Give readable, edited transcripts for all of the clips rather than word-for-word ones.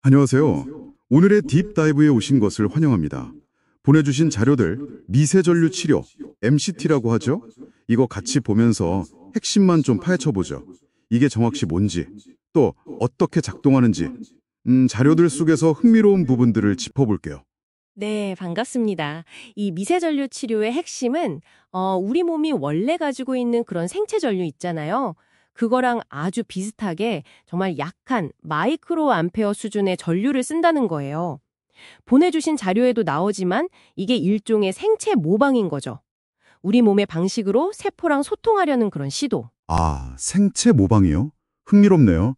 안녕하세요. 오늘의 딥다이브에 오신 것을 환영합니다. 보내주신 자료들, 미세전류 치료, MCT라고 하죠? 이거 같이 보면서 핵심만 좀 파헤쳐보죠. 이게 정확히 뭔지, 또 어떻게 작동하는지, 자료들 속에서 흥미로운 부분들을 짚어볼게요. 네, 반갑습니다. 이 미세전류 치료의 핵심은 우리 몸이 원래 가지고 있는 그런 생체 전류 있잖아요. 그거랑 아주 비슷하게 정말 약한 마이크로 암페어 수준의 전류를 쓴다는 거예요. 보내주신 자료에도 나오지만 이게 일종의 생체 모방인 거죠. 우리 몸의 방식으로 세포랑 소통하려는 그런 시도. 아, 생체 모방이요? 흥미롭네요.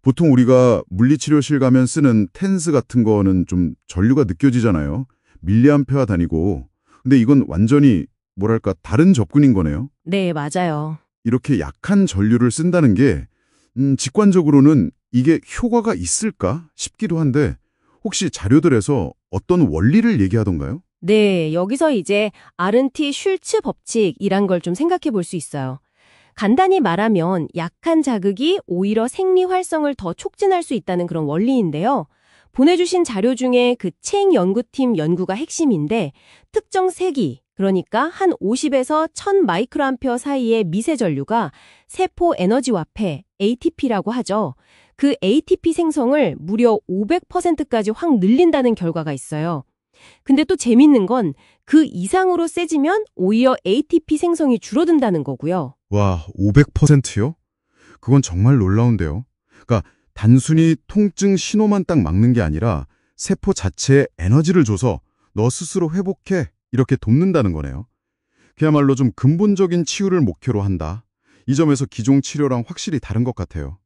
보통 우리가 물리치료실 가면 쓰는 텐스 같은 거는 좀 전류가 느껴지잖아요. 밀리암페어 다니고. 근데 이건 완전히 뭐랄까 다른 접근인 거네요. 네, 맞아요. 이렇게 약한 전류를 쓴다는 게 직관적으로는 이게 효과가 있을까 싶기도 한데 혹시 자료들에서 어떤 원리를 얘기하던가요? 네, 여기서 이제 아른티 슐츠 법칙이란 걸 좀 생각해 볼 수 있어요. 간단히 말하면 약한 자극이 오히려 생리 활성을 더 촉진할 수 있다는 그런 원리인데요. 보내주신 자료 중에 그 챈 연구팀 연구가 핵심인데 특정 세기, 그러니까 한 50에서 1000 마이크로암페어 사이의 미세 전류가 세포 에너지 화폐, ATP라고 하죠. 그 ATP 생성을 무려 500%까지 확 늘린다는 결과가 있어요. 근데 또 재밌는 건 그 이상으로 세지면 오히려 ATP 생성이 줄어든다는 거고요. 와, 500%요? 그건 정말 놀라운데요. 그러니까 단순히 통증 신호만 딱 막는 게 아니라 세포 자체에 에너지를 줘서 너 스스로 회복해 이렇게 돕는다는 거네요. 그야말로 좀 근본적인 치유를 목표로 한다. 이 점에서 기존 치료랑 확실히 다른 것 같아요.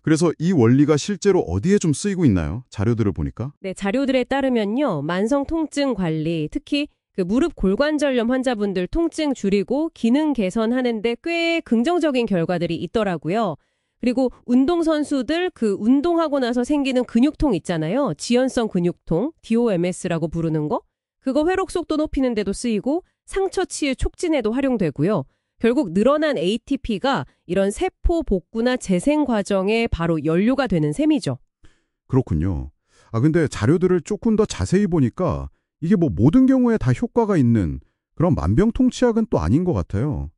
그래서 이 원리가 실제로 어디에 좀 쓰이고 있나요? 자료들을 보니까. 네, 자료들에 따르면요. 만성 통증 관리, 특히 그 무릎 골관절염 환자분들 통증 줄이고 기능 개선하는데 꽤 긍정적인 결과들이 있더라고요. 그리고 운동선수들 그 운동하고 나서 생기는 근육통 있잖아요. 지연성 근육통, DOMS라고 부르는 거. 그거 회복 속도 높이는 데도 쓰이고 상처 치유 촉진에도 활용되고요. 결국 늘어난 ATP가 이런 세포 복구나 재생 과정에 바로 연료가 되는 셈이죠. 그렇군요. 아, 근데 자료들을 조금 더 자세히 보니까 이게 뭐 모든 경우에 다 효과가 있는 그런 만병통치약은 또 아닌 것 같아요.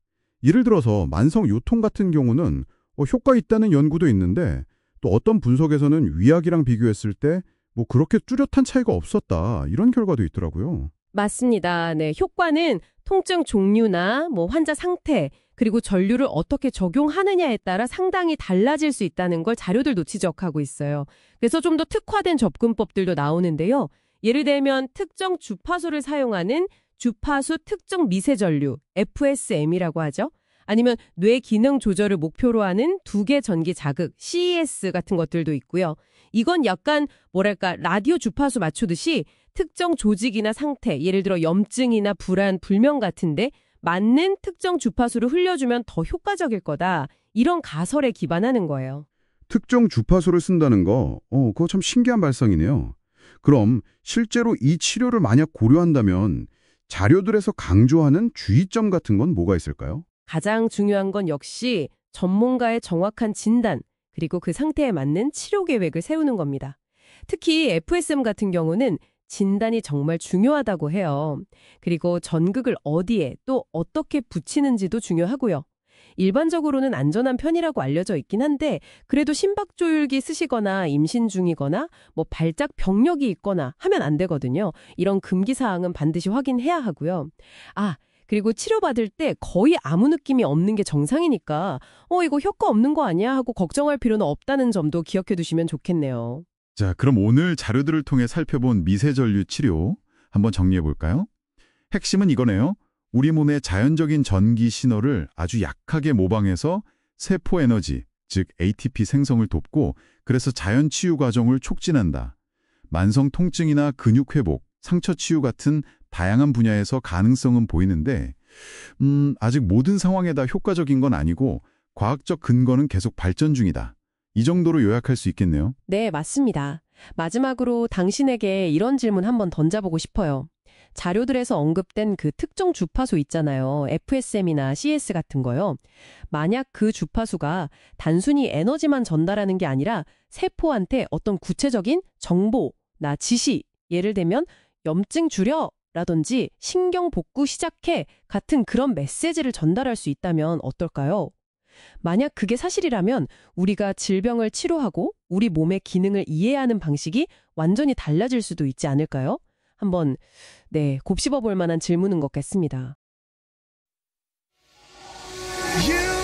예를 들어서 만성 요통 같은 경우는 효과 있다는 연구도 있는데 또 어떤 분석에서는 위약이랑 비교했을 때 뭐 그렇게 뚜렷한 차이가 없었다 이런 결과도 있더라고요. 맞습니다. 네, 효과는 통증 종류나 뭐 환자 상태, 그리고 전류를 어떻게 적용하느냐에 따라 상당히 달라질 수 있다는 걸 자료들도 지적하고 있어요. 그래서 좀 더 특화된 접근법들도 나오는데요. 예를 들면 특정 주파수를 사용하는 주파수 특정 미세전류, FSM이라고 하죠. 아니면 뇌 기능 조절을 목표로 하는 두개 전기 자극, CES 같은 것들도 있고요. 이건 약간 뭐랄까 라디오 주파수 맞추듯이 특정 조직이나 상태, 예를 들어 염증이나 불안, 불면 같은데 맞는 특정 주파수를 흘려주면 더 효과적일 거다. 이런 가설에 기반하는 거예요. 특정 주파수를 쓴다는 거, 그거 참 신기한 발상이네요. 그럼 실제로 이 치료를 만약 고려한다면 자료들에서 강조하는 주의점 같은 건 뭐가 있을까요? 가장 중요한 건 역시 전문가의 정확한 진단, 그리고 그 상태에 맞는 치료 계획을 세우는 겁니다. 특히 FSM 같은 경우는 진단이 정말 중요하다고 해요. 그리고 전극을 어디에 또 어떻게 붙이는지도 중요하고요. 일반적으로는 안전한 편이라고 알려져 있긴 한데 그래도 심박조율기 쓰시거나 임신 중이거나 뭐 발작 병력이 있거나 하면 안 되거든요. 이런 금기 사항은 반드시 확인해야 하고요. 아, 그리고 치료받을 때 거의 아무 느낌이 없는 게 정상이니까 이거 효과 없는 거 아니야 하고 걱정할 필요는 없다는 점도 기억해 두시면 좋겠네요. 자, 그럼 오늘 자료들을 통해 살펴본 미세전류 치료 한번 정리해 볼까요? 핵심은 이거네요. 우리 몸의 자연적인 전기 신호를 아주 약하게 모방해서 세포 에너지, 즉 ATP 생성을 돕고 그래서 자연 치유 과정을 촉진한다. 만성 통증이나 근육 회복, 상처 치유 같은 다양한 분야에서 가능성은 보이는데 아직 모든 상황에다 효과적인 건 아니고 과학적 근거는 계속 발전 중이다. 이 정도로 요약할 수 있겠네요. 네, 맞습니다. 마지막으로 당신에게 이런 질문 한번 던져보고 싶어요. 자료들에서 언급된 그 특정 주파수 있잖아요. FSM이나 CS 같은 거요. 만약 그 주파수가 단순히 에너지만 전달하는 게 아니라 세포한테 어떤 구체적인 정보나 지시, 예를 들면 염증 줄여 라든지 신경 복구 시작해 같은 그런 메시지를 전달할 수 있다면 어떨까요? 만약 그게 사실이라면 우리가 질병을 치료하고 우리 몸의 기능을 이해하는 방식이 완전히 달라질 수도 있지 않을까요? 한번 곱씹어 볼 만한 질문인 것 같습니다. You